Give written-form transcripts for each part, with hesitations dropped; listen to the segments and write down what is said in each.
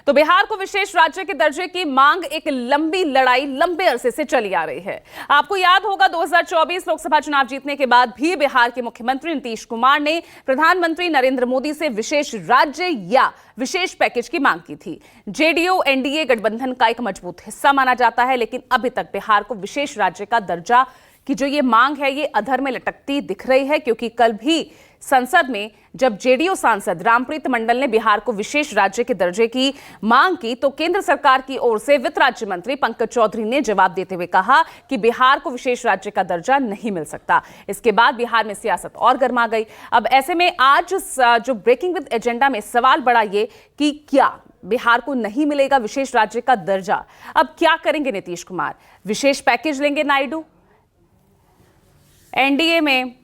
तो बिहार को विशेष राज्य के दर्जे की मांग एक लंबी लड़ाई लंबे अरसे से चली आ रही है। आपको याद होगा 2024 लोकसभा चुनाव जीतने के बाद भी बिहार के मुख्यमंत्री नीतीश कुमार ने प्रधानमंत्री नरेंद्र मोदी से विशेष राज्य या विशेष पैकेज की मांग की थी। जेडीयू एनडीए गठबंधन का एक मजबूत हिस्सा माना जाता है, लेकिन अभी तक बिहार को विशेष राज्य का दर्जा की जो ये मांग है ये अधर में लटकती दिख रही है, क्योंकि कल भी संसद में जब जेडीयू सांसद रामप्रीत मंडल ने बिहार को विशेष राज्य के दर्जे की मांग की तो केंद्र सरकार की ओर से वित्त राज्य मंत्री पंकज चौधरी ने जवाब देते हुए कहा कि बिहार को विशेष राज्य का दर्जा नहीं मिल सकता। इसके बाद बिहार में सियासत और गर्मा गई। अब ऐसे में आज जो ब्रेकिंग विद एजेंडा में सवाल बढ़ा ये कि क्या बिहार को नहीं मिलेगा विशेष राज्य का दर्जा? अब क्या करेंगे नीतीश कुमार? विशेष पैकेज लेंगे नायडू? एनडीए में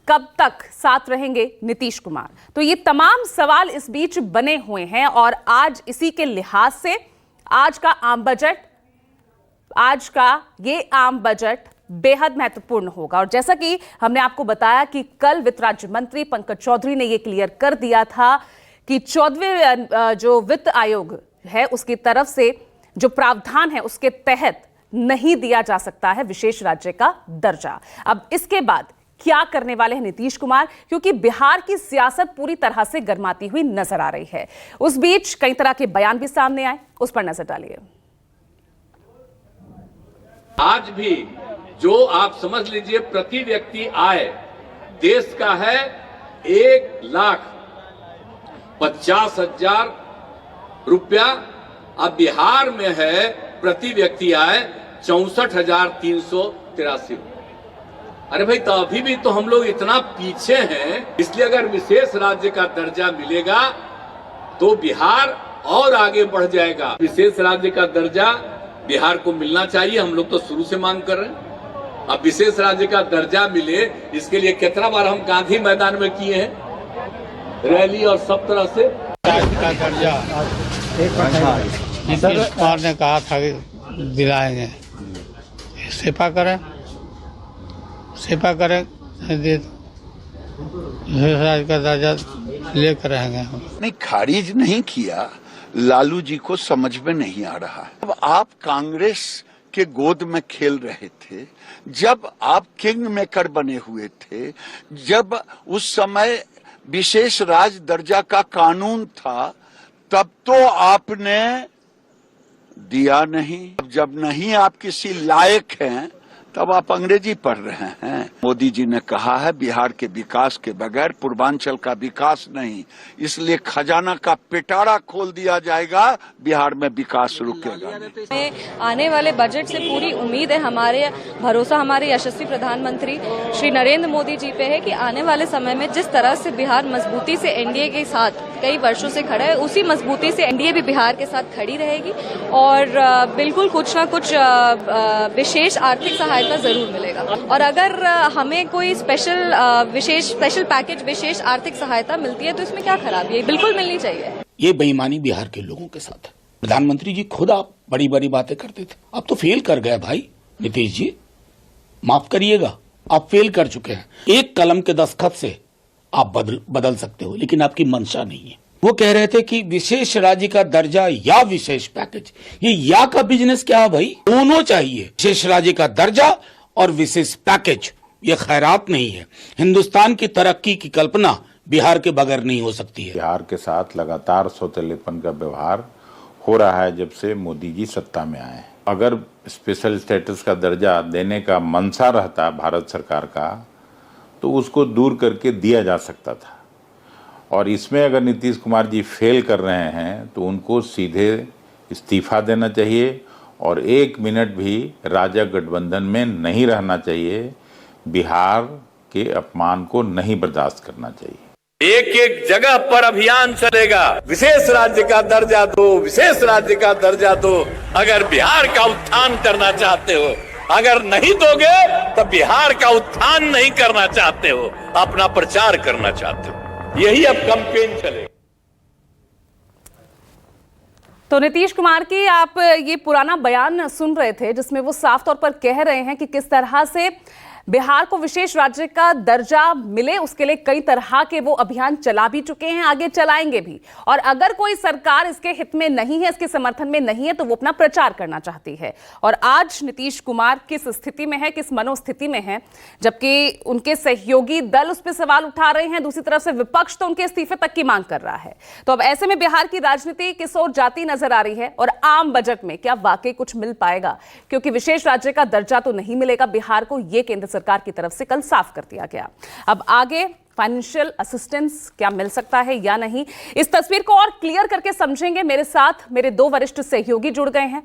कब तक साथ रहेंगे नीतीश कुमार? तो ये तमाम सवाल इस बीच बने हुए हैं और आज इसी के लिहाज से आज का ये आम बजट बेहद महत्वपूर्ण होगा। और जैसा कि हमने आपको बताया कि कल वित्त राज्य मंत्री पंकज चौधरी ने ये क्लियर कर दिया था कि 14वें जो वित्त आयोग है उसकी तरफ से जो प्रावधान है उसके तहत नहीं दिया जा सकता है विशेष राज्य का दर्जा। अब इसके बाद क्या करने वाले हैं नीतीश कुमार, क्योंकि बिहार की सियासत पूरी तरह से गर्माती हुई नजर आ रही है। उस बीच कई तरह के बयान भी सामने आए, उस पर नजर डालिए। आज भी जो आप समझ लीजिए प्रति व्यक्ति आय देश का है 1,50,000 रुपया, अब बिहार में है प्रति व्यक्ति आय 64,383। अरे भाई, तो अभी भी तो हम लोग इतना पीछे हैं। इसलिए अगर विशेष राज्य का दर्जा मिलेगा तो बिहार और आगे बढ़ जाएगा। विशेष राज्य का दर्जा बिहार को मिलना चाहिए, हम लोग तो शुरू से मांग कर रहे हैं। अब विशेष राज्य का दर्जा मिले, इसके लिए कितना बार हम गांधी मैदान में किए हैं रैली और सब तरह से। का दर्जा नीतीश कुमार ने कहा था कि दिलाएंगे, सेपा करें दे राज्य का दर्जा लेकर रहेंगे हम। नहीं, खारिज नहीं किया, लालू जी को समझ में नहीं आ रहा है। अब आप कांग्रेस के गोद में खेल रहे थे, जब आप किंग मेकर बने हुए थे, जब उस समय विशेष राज दर्जा का कानून था, तब तो आपने दिया नहीं। जब नहीं आप किसी लायक हैं तब आप अंग्रेजी पढ़ रहे हैं। मोदी जी ने कहा है बिहार के विकास के बगैर पूर्वांचल का विकास नहीं, इसलिए खजाना का पिटारा खोल दिया जाएगा, बिहार में विकास रुकेगा नहीं। आने वाले बजट से पूरी उम्मीद है, भरोसा हमारे यशस्वी प्रधानमंत्री श्री नरेंद्र मोदी जी पे है कि आने वाले समय में जिस तरह से बिहार मजबूती से एनडीए के साथ कई वर्षों से खड़ा है, उसी मजबूती से एनडीए भी बिहार के साथ खड़ी रहेगी और बिल्कुल कुछ ना कुछ विशेष आर्थिक सहायता जरूर मिलेगा। और अगर हमें कोई स्पेशल पैकेज, विशेष आर्थिक सहायता मिलती है तो इसमें क्या खराबी है? बिल्कुल मिलनी चाहिए। ये बेईमानी बिहार के लोगों के साथ है। प्रधानमंत्री जी खुद आप बड़ी बड़ी बातें करते थे, अब तो फेल कर गए भाई। नीतीश जी माफ करिएगा, आप फेल कर चुके हैं। एक कलम के दस्तखत से आप बदल सकते हो, लेकिन आपकी मंशा नहीं है। वो कह रहे थे कि विशेष राज्य का दर्जा या विशेष पैकेज, ये या का बिजनेस क्या है भाई? दोनों चाहिए, विशेष राज्य का दर्जा और विशेष पैकेज। ये खैरात नहीं है। हिंदुस्तान की तरक्की की कल्पना बिहार के बगैर नहीं हो सकती है। बिहार के साथ लगातार सौतेलेपन का व्यवहार हो रहा है जब से मोदी जी सत्ता में आए। अगर स्पेशल स्टेटस का दर्जा देने का मंशा रहता भारत सरकार का तो उसको दूर करके दिया जा सकता था, और इसमें अगर नीतीश कुमार जी फेल कर रहे हैं तो उनको सीधे इस्तीफा देना चाहिए और 1 मिनट भी राजग गठबंधन में नहीं रहना चाहिए। बिहार के अपमान को नहीं बर्दाश्त करना चाहिए। एक एक जगह पर अभियान चलेगा, विशेष राज्य का दर्जा दो, विशेष राज्य का दर्जा दो। अगर बिहार का उत्थान करना चाहते हो, अगर नहीं दोगे तो बिहार का उत्थान नहीं करना चाहते हो, अपना प्रचार करना चाहते हो, यही अब कैंपेन चलेगा। तो नीतीश कुमार की आप ये पुराना बयान सुन रहे थे जिसमें वो साफ तौर पर कह रहे हैं कि किस तरह से बिहार को विशेष राज्य का दर्जा मिले, उसके लिए कई तरह के वो अभियान चला भी चुके हैं, आगे चलाएंगे भी। और अगर कोई सरकार इसके हित में नहीं है, इसके समर्थन में नहीं है, तो वो अपना प्रचार करना चाहती है। और आज नीतीश कुमार किस स्थिति में है, किस मनोस्थिति में है, जबकि उनके सहयोगी दल उस पर सवाल उठा रहे हैं, दूसरी तरफ से विपक्ष तो उनके इस्तीफे तक की मांग कर रहा है। तो अब ऐसे में बिहार की राजनीति किस ओर जाती नजर आ रही है, और आम बजट में क्या वाकई कुछ मिल पाएगा? क्योंकि विशेष राज्य का दर्जा तो नहीं मिलेगा बिहार को, यह केंद्र सरकार की तरफ से कल साफ कर दिया गया। अब आगे फाइनेंशियल असिस्टेंस क्या मिल सकता है या नहीं, इस तस्वीर को और क्लियर करके समझेंगे। मेरे साथ मेरे दो वरिष्ठ सहयोगी जुड़ गए हैं।